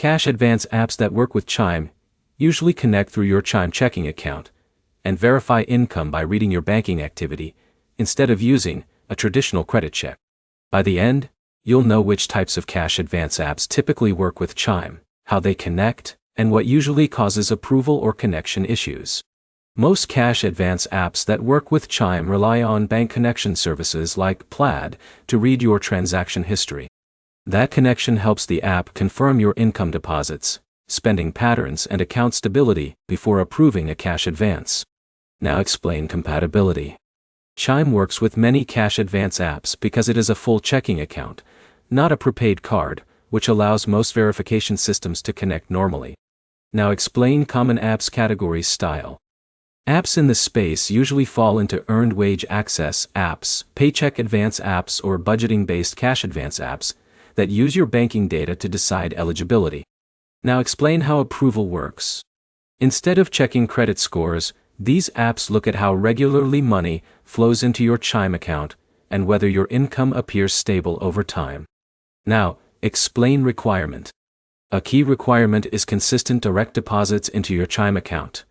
Cash advance apps that work with Chime usually connect through your Chime checking account and verify income by reading your banking activity instead of using a traditional credit check. By the end, you'll know which types of cash advance apps typically work with Chime, how they connect, and what usually causes approval or connection issues. Most cash advance apps that work with Chime rely on bank connection services like Plaid to read your transaction history. That connection helps the app confirm your income deposits, spending patterns, and account stability before approving a cash advance. Now explain compatibility. Chime works with many cash advance apps because it is a full checking account, not a prepaid card, which allows most verification systems to connect normally. Now explain common apps categories style. Apps in this space usually fall into earned wage access apps, paycheck advance apps, or budgeting-based cash advance apps that use your banking data to decide eligibility. Now explain how approval works. Instead of checking credit scores, these apps look at how regularly money flows into your Chime account and whether your income appears stable over time. Now, explain requirement. A key requirement is consistent direct deposits into your Chime account,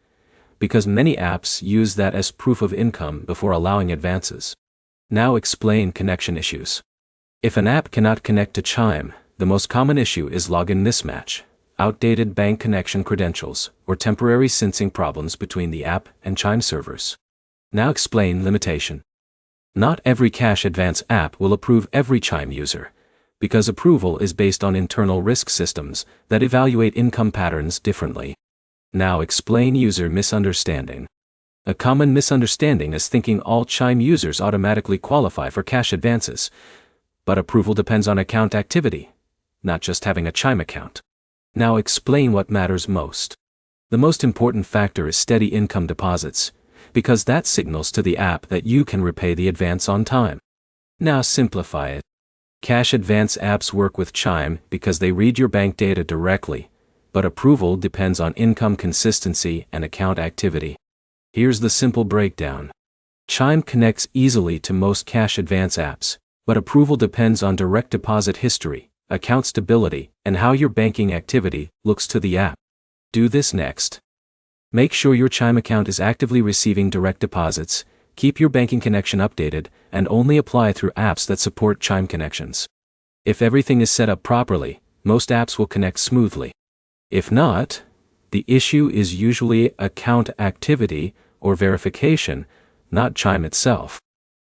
because many apps use that as proof of income before allowing advances. Now explain connection issues. If an app cannot connect to Chime, the most common issue is login mismatch, outdated bank connection credentials, or temporary syncing problems between the app and Chime servers. Now explain limitation. Not every cash advance app will approve every Chime user, because approval is based on internal risk systems that evaluate income patterns differently. Now explain user misunderstanding. A common misunderstanding is thinking all Chime users automatically qualify for cash advances, but approval depends on account activity, not just having a Chime account. Now explain what matters most. The most important factor is steady income deposits, because that signals to the app that you can repay the advance on time. Now simplify it. Cash advance apps work with Chime because they read your bank data directly, but approval depends on income consistency and account activity. Here's the simple breakdown. Chime connects easily to most cash advance apps, but approval depends on direct deposit history, account stability, and how your banking activity looks to the app. Do this next. Make sure your Chime account is actively receiving direct deposits, keep your banking connection updated, and only apply through apps that support Chime connections. If everything is set up properly, most apps will connect smoothly. If not, the issue is usually account activity or verification, not Chime itself.